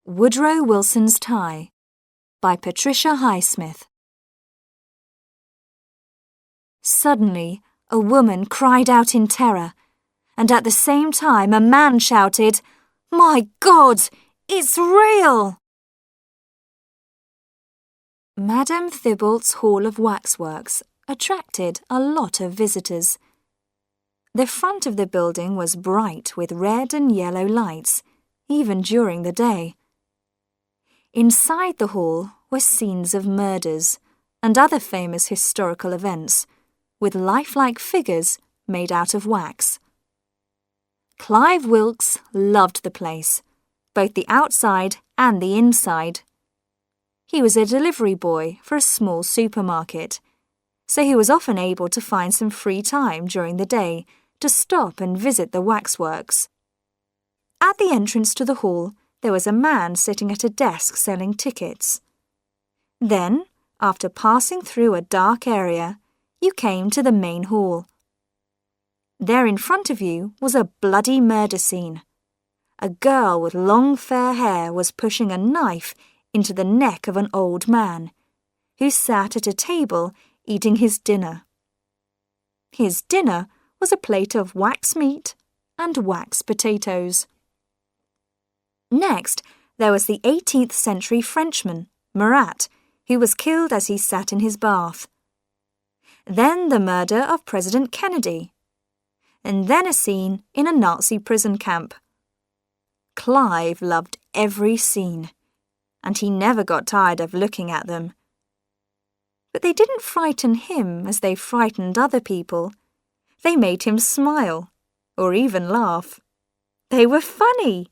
Woodrow Wilson's Tie by Patricia Highsmith. Suddenly, a woman cried out in terror, and at the same time a man shouted, "My God, it's real!" Madame Thibault's Hall of Waxworks attracted a lot of visitors. The front of the building was bright with red and yellow lights, even during the day. Inside the hall were scenes of murders and other famous historical events, with lifelike figures made out of wax. Clive Wilkes loved the place, both the outside and the inside. He was a delivery boy for a small supermarket, so he was often able to find some free time during the day to stop and visit the waxworks. At the entrance to the hall, there was a man sitting at a desk selling tickets. Then, after passing through a dark area, you came to the main hall. There in front of you was a bloody murder scene. A girl with long fair hair was pushing a knife into the neck of an old man, who sat at a table eating his dinner. His dinner was a plate of wax meat and wax potatoes. Next, there was the 18th century Frenchman, Marat, who was killed as he sat in his bath. Then the murder of President Kennedy. And then a scene in a Nazi prison camp. Clive loved every scene, and he never got tired of looking at them. But they didn't frighten him as they frightened other people. They made him smile, or even laugh. They were funny.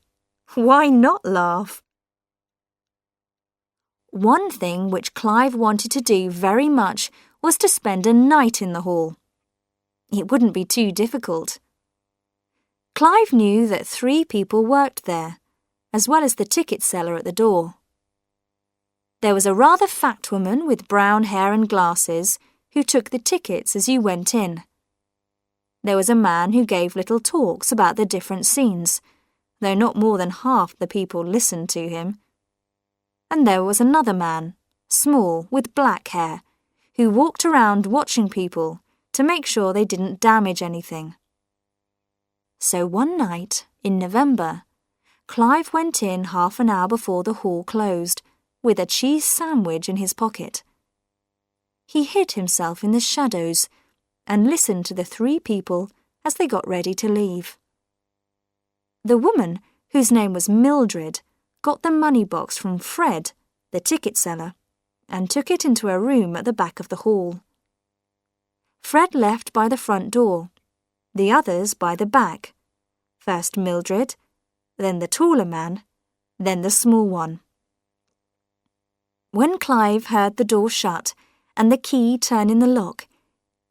Why not laugh? One thing which Clive wanted to do very much was to spend a night in the hall. It wouldn't be too difficult. Clive knew that 3 people worked there, as well as the ticket seller at the door. There was a rather fat woman with brown hair and glasses who took the tickets as you went in. There was a man who gave little talks about the different scenes, though not more than half the people listened to him. And there was another man, small, with black hair, who walked around watching people to make sure they didn't damage anything. So one night, in November, Clive went in half an hour before the hall closed, with a cheese sandwich in his pocket. He hid himself in the shadows and listened to the 3 people as they got ready to leave. The woman, whose name was Mildred, got the money box from Fred, the ticket seller, and took it into a room at the back of the hall. Fred left by the front door, the others by the back. First Mildred, then the taller man, then the small one. When Clive heard the door shut and the key turn in the lock,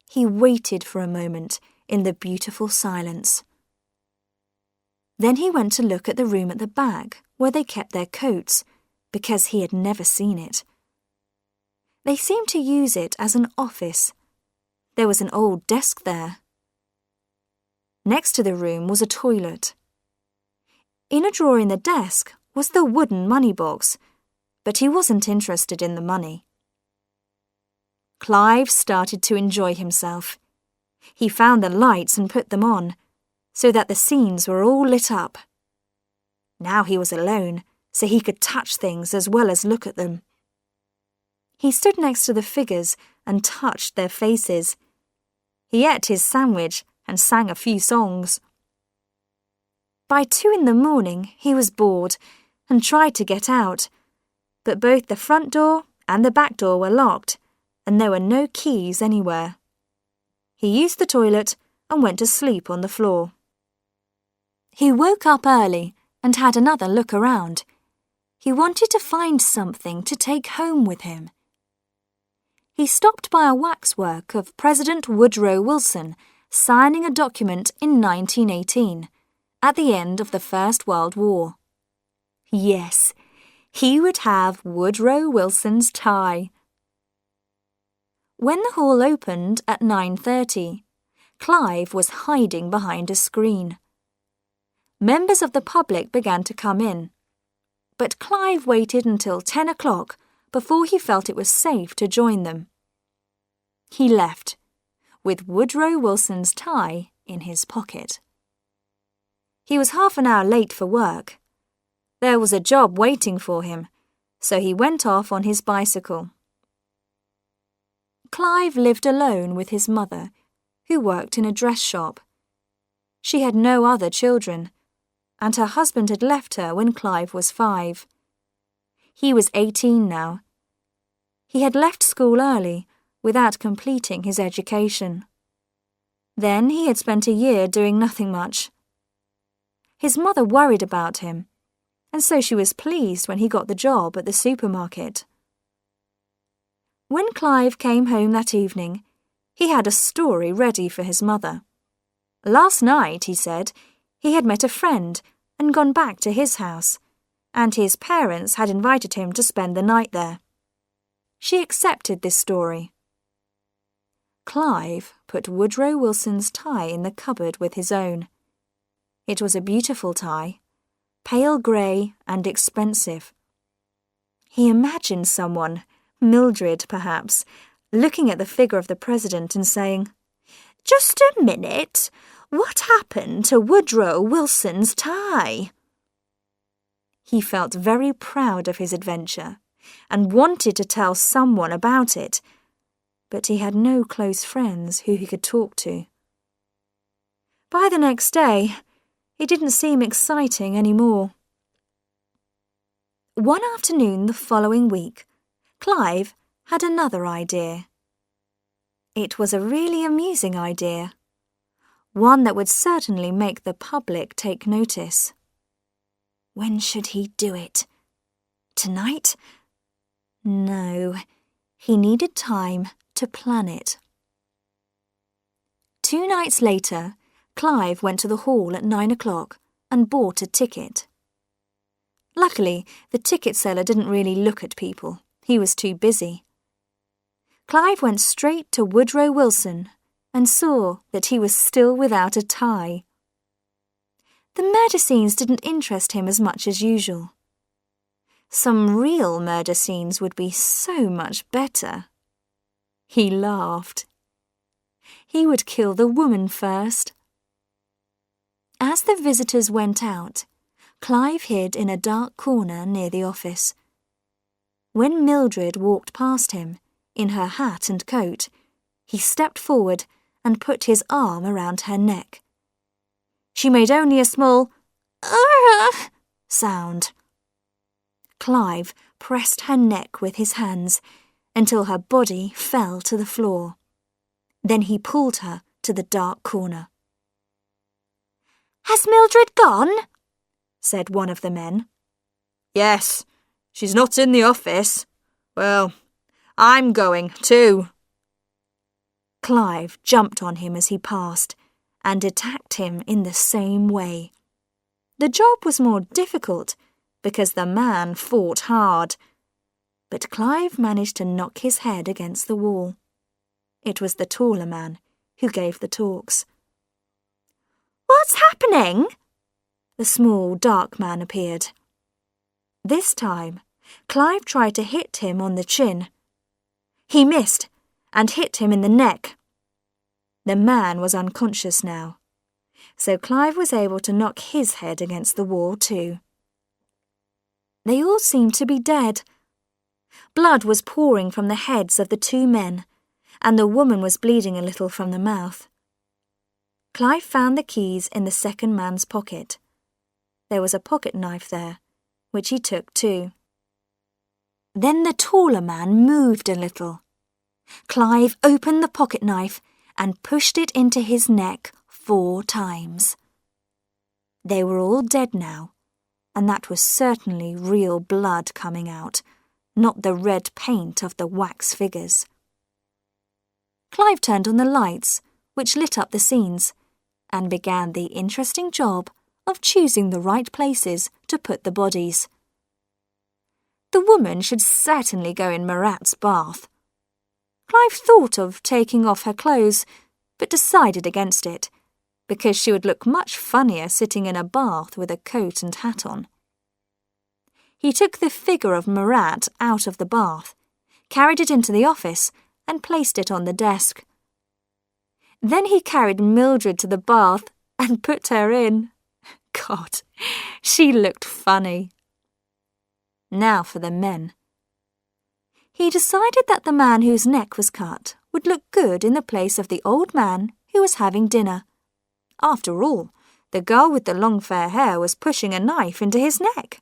he waited for a moment in the beautiful silence. Then he went to look at the room at the back where they kept their coats, because he had never seen it. They seemed to use it as an office. There was an old desk there. Next to the room was a toilet. In a drawer in the desk was the wooden money box, but he wasn't interested in the money. Clive started to enjoy himself. He found the lights and put them on, so that the scenes were all lit up. Now he was alone, so he could touch things as well as look at them. He stood next to the figures and touched their faces. He ate his sandwich and sang a few songs. By 2 in the morning, he was bored and tried to get out, but both the front door and the back door were locked, and there were no keys anywhere. He used the toilet and went to sleep on the floor. He woke up early and had another look around. He wanted to find something to take home with him. He stopped by a waxwork of President Woodrow Wilson signing a document in 1918, at the end of the First World War. Yes, he would have Woodrow Wilson's tie. When the hall opened at 9:30, Clive was hiding behind a screen. Members of the public began to come in, but Clive waited until 10 o'clock before he felt it was safe to join them. He left, with Woodrow Wilson's tie in his pocket. He was half an hour late for work. There was a job waiting for him, so he went off on his bicycle. Clive lived alone with his mother, who worked in a dress shop. She had no other children, and her husband had left her when Clive was 5. He was 18 now. He had left school early, without completing his education. Then he had spent a year doing nothing much. His mother worried about him, and so she was pleased when he got the job at the supermarket. When Clive came home that evening, he had a story ready for his mother. Last night, he said, he had met a friend and gone back to his house, and his parents had invited him to spend the night there. She accepted this story. Clive put Woodrow Wilson's tie in the cupboard with his own. It was a beautiful tie, pale grey and expensive. He imagined someone, Mildred perhaps, looking at the figure of the president and saying, "Just a minute, what happened to Woodrow Wilson's tie?" He felt very proud of his adventure and wanted to tell someone about it, but he had no close friends who he could talk to. By the next day, it didn't seem exciting anymore. One afternoon the following week, Clive had another idea. It was a really amusing idea, one that would certainly make the public take notice. When should he do it? Tonight? No, he needed time to plan it. 2 nights later, Clive went to the hall at 9 o'clock and bought a ticket. Luckily, the ticket seller didn't really look at people. He was too busy. Clive went straight to Woodrow Wilson and saw that he was still without a tie. The murder scenes didn't interest him as much as usual. Some real murder scenes would be so much better. He laughed. He would kill the woman first. As the visitors went out, Clive hid in a dark corner near the office. When Mildred walked past him, in her hat and coat, he stepped forward and put his arm around her neck. She made only a small sound. Clive pressed her neck with his hands until her body fell to the floor. Then he pulled her to the dark corner. "Has Mildred gone?" said one of the men. "Yes, she's not in the office. Well, I'm going too." Clive jumped on him as he passed and attacked him in the same way. The job was more difficult because the man fought hard, but Clive managed to knock his head against the wall. It was the taller man who gave the talks. "What's happening?" The small, dark man appeared. This time, Clive tried to hit him on the chin. He missed and hit him in the neck. The man was unconscious now, so Clive was able to knock his head against the wall too. They all seemed to be dead. Blood was pouring from the heads of the 2 men, and the woman was bleeding a little from the mouth. Clive found the keys in the second man's pocket. There was a pocket knife there, which he took too. Then the taller man moved a little. Clive opened the pocket knife and pushed it into his neck 4 times. They were all dead now, and that was certainly real blood coming out, not the red paint of the wax figures. Clive turned on the lights, which lit up the scenes, and began the interesting job of choosing the right places to put the bodies. The woman should certainly go in Marat's bath. Clive thought of taking off her clothes, but decided against it, because she would look much funnier sitting in a bath with a coat and hat on. He took the figure of Murat out of the bath, carried it into the office, and placed it on the desk. Then he carried Mildred to the bath and put her in. God, she looked funny. Now for the men. He decided that the man whose neck was cut would look good in the place of the old man who was having dinner. After all, the girl with the long fair hair was pushing a knife into his neck.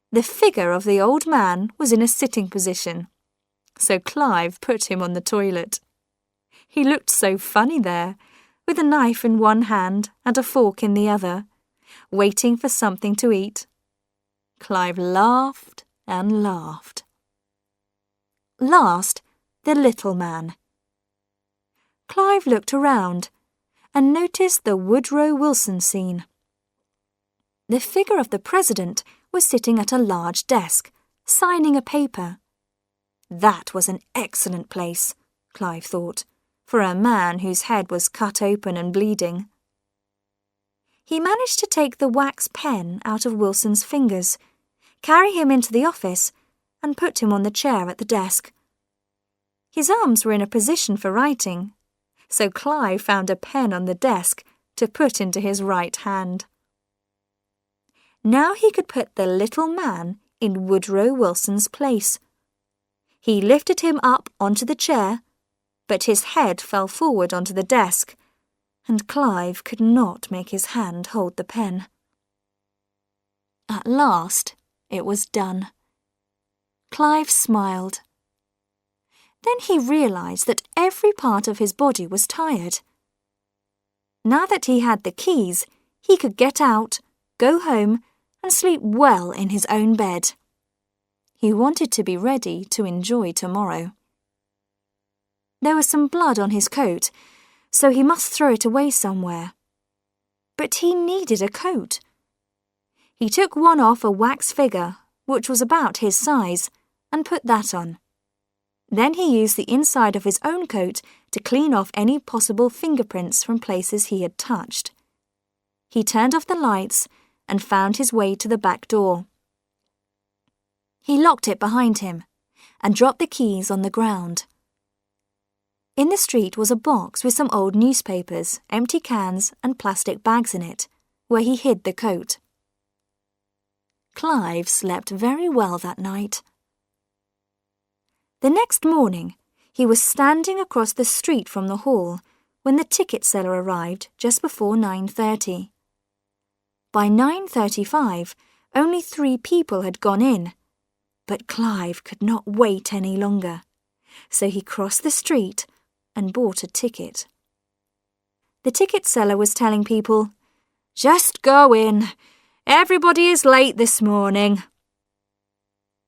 The figure of the old man was in a sitting position, so Clive put him on the toilet. He looked so funny there, with a knife in one hand and a fork in the other, waiting for something to eat. Clive laughed and laughed. Last, the little man. Clive looked around and noticed the Woodrow Wilson scene. The figure of the president was sitting at a large desk, signing a paper. That was an excellent place, Clive thought, for a man whose head was cut open and bleeding. He managed to take the wax pen out of Wilson's fingers, carry him into the office, and put him on the chair at the desk. His arms were in a position for writing, so Clive found a pen on the desk to put into his right hand. Now he could put the little man in Woodrow Wilson's place. He lifted him up onto the chair, but his head fell forward onto the desk, and Clive could not make his hand hold the pen. At last, it was done. Clive smiled. Then he realised that every part of his body was tired. Now that he had the keys, he could get out, go home, and sleep well in his own bed. He wanted to be ready to enjoy tomorrow. There was some blood on his coat, so he must throw it away somewhere. But he needed a coat. He took one off a wax figure, which was about his size, and put that on. Then he used the inside of his own coat to clean off any possible fingerprints from places he had touched. He turned off the lights and found his way to the back door. He locked it behind him and dropped the keys on the ground. In the street was a box with some old newspapers, empty cans and plastic bags in it, where he hid the coat. Clive slept very well that night. The next morning, he was standing across the street from the hall when the ticket seller arrived just before 9:30. By 9:35, only 3 people had gone in, but Clive could not wait any longer, so he crossed the street and bought a ticket. The ticket seller was telling people, "Just go in. Everybody is late this morning."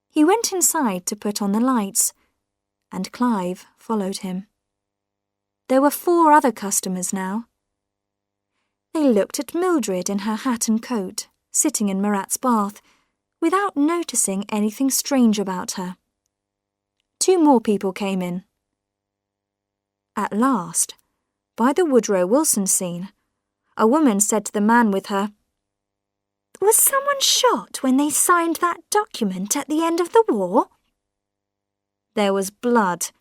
He went inside to put on the lights, and Clive followed him. There were 4 other customers now. They looked at Mildred in her hat and coat, sitting in Murat's bath, without noticing anything strange about her. 2 more people came in. At last, by the Woodrow Wilson scene, a woman said to the man with her, "Was someone shot when they signed that document at the end of the war?" There was blood,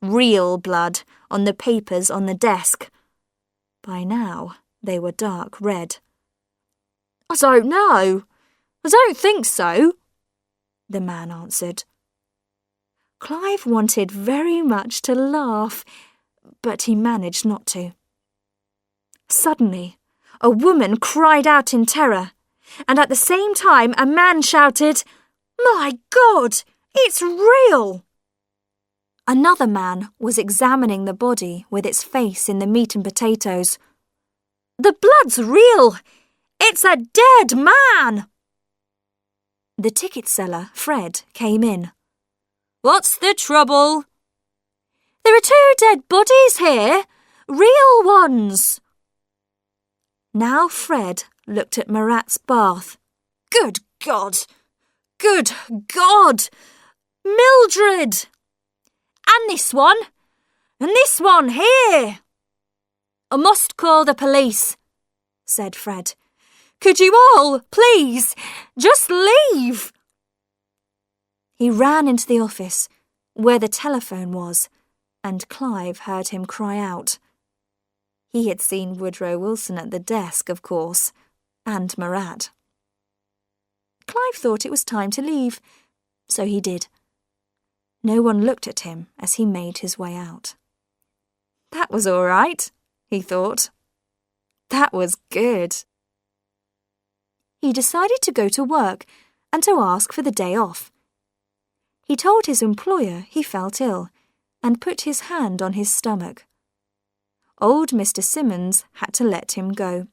real blood, on the papers on the desk. By now, they were dark red. "I don't know. I don't think so," the man answered. Clive wanted very much to laugh, but he managed not to. Suddenly, a woman cried out in terror, and at the same time a man shouted, "My God, it's real!" Another man was examining the body with its face in the meat and potatoes. "The blood's real! It's a dead man!" The ticket seller, Fred, came in. "What's the trouble?" "There are 2 dead bodies here, real ones." Now Fred looked at Murat's bath. "Good God! Good God! Mildred! And this one! And this one here!" "I must call the police," said Fred. Could you all, please, just leave?" He ran into the office, where the telephone was, and Clive heard him cry out. He had seen Woodrow Wilson at the desk, of course, and Marat. Clive thought it was time to leave, so he did. No one looked at him as he made his way out. That was all right, he thought. That was good. He decided to go to work and to ask for the day off. He told his employer he felt ill and put his hand on his stomach. Old Mr. Simmons had to let him go.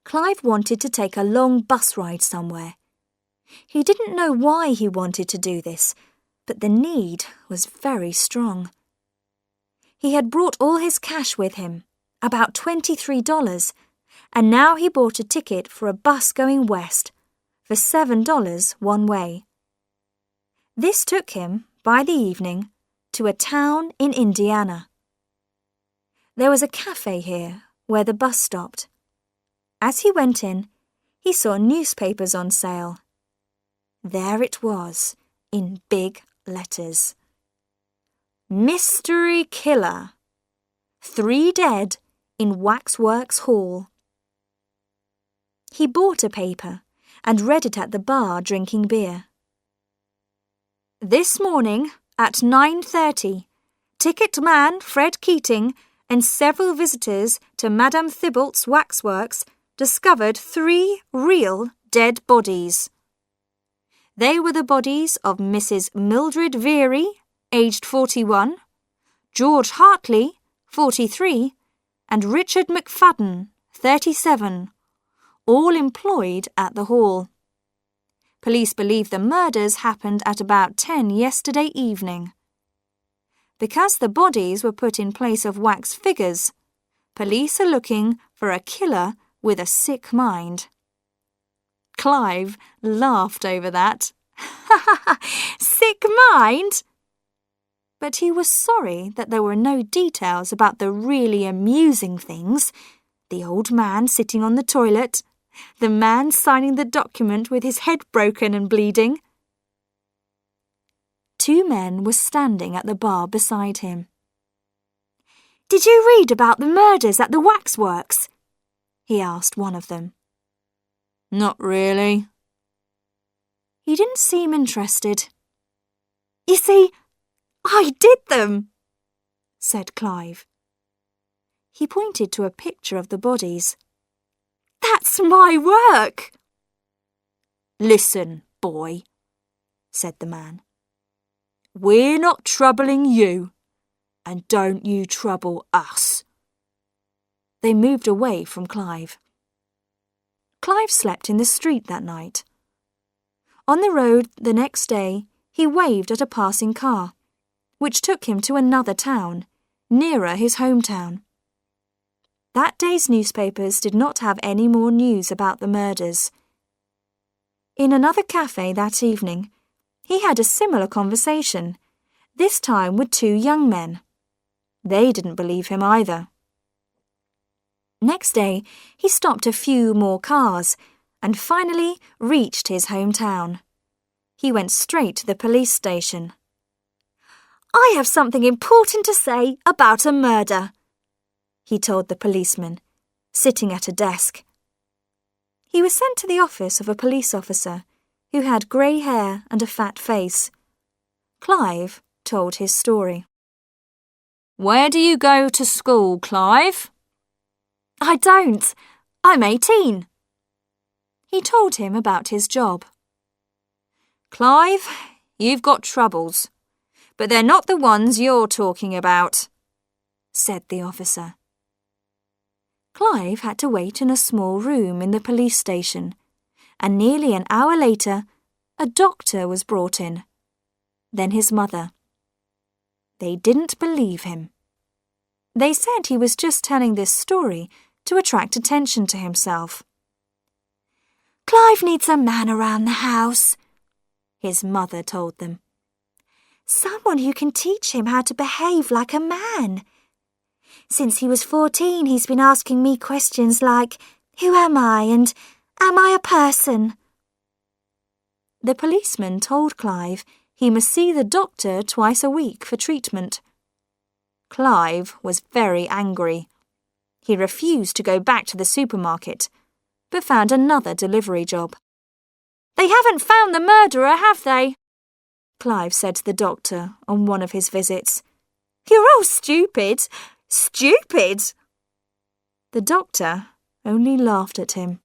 Clive wanted to take a long bus ride somewhere. He didn't know why he wanted to do this, but the need was very strong. He had brought all his cash with him, about $23, and now he bought a ticket for a bus going west for $7 one way. This took him, by the evening, to a town in Indiana. There was a cafe here where the bus stopped. As he went in, he saw newspapers on sale. There it was, in big letters. Mystery Killer. 3 dead in Waxworks Hall. He bought a paper and read it at the bar drinking beer. This morning at 9:30, ticket man Fred Keating and several visitors to Madame Thibault's waxworks discovered 3 real dead bodies. They were the bodies of Mrs. Mildred Veery, aged 41, George Hartley, 43, and Richard McFadden, 37, all employed at the hall. Police believe the murders happened at about 10 yesterday evening. Because the bodies were put in place of wax figures, police are looking for a killer with a sick mind. Clive laughed over that. Sick mind? But he was sorry that there were no details about the really amusing things: the old man sitting on the toilet, the man signing the document with his head broken and bleeding. 2 men were standing at the bar beside him. "Did you read about the murders at the waxworks?" he asked one of them. "Not really." He didn't seem interested. "You see, I did them," said Clive. He pointed to a picture of the bodies. "That's my work." "Listen, boy," said the man. "We're not troubling you, and don't you trouble us." They moved away from Clive. Clive slept in the street that night. On the road the next day, he waved at a passing car, which took him to another town, nearer his hometown. That day's newspapers did not have any more news about the murders. In another cafe that evening, he had a similar conversation, this time with 2 young men. They didn't believe him either. Next day, he stopped a few more cars and finally reached his hometown. He went straight to the police station. "I have something important to say about a murder," he told the policeman, sitting at a desk. He was sent to the office of a police officer who had grey hair and a fat face. Clive told his story. "Where do you go to school, Clive?" "I don't. I'm 18. He told him about his job. "Clive, you've got troubles, but they're not the ones you're talking about," said the officer. Clive had to wait in a small room in the police station, and nearly an hour later, a doctor was brought in. Then his mother. They didn't believe him. They said he was just telling this story to attract attention to himself. "Clive needs a man around the house," his mother told them. "Someone who can teach him how to behave like a man. Since he was 14, he's been asking me questions like, Who am I, and am I a person? The policeman told Clive he must see the doctor twice a week for treatment. Clive was very angry. He refused to go back to the supermarket, but found another delivery job. "They haven't found the murderer, have they?" Clive said to the doctor on one of his visits. "You're all stupid! Stupid!" The doctor only laughed at him.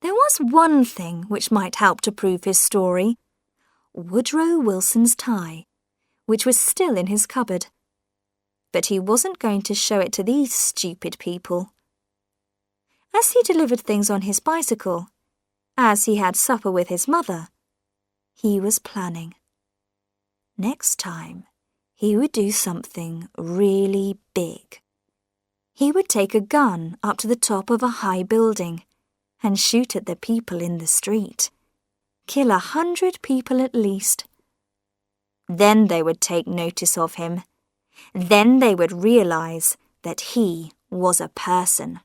There was one thing which might help to prove his story: Woodrow Wilson's tie, which was still in his cupboard. But he wasn't going to show it to these stupid people. As he delivered things on his bicycle, as he had supper with his mother, he was planning. Next time, he would do something really big. He would take a gun up to the top of a high building and shoot at the people in the street. Kill 100 people at least. Then they would take notice of him. Then they would realize that he was a person.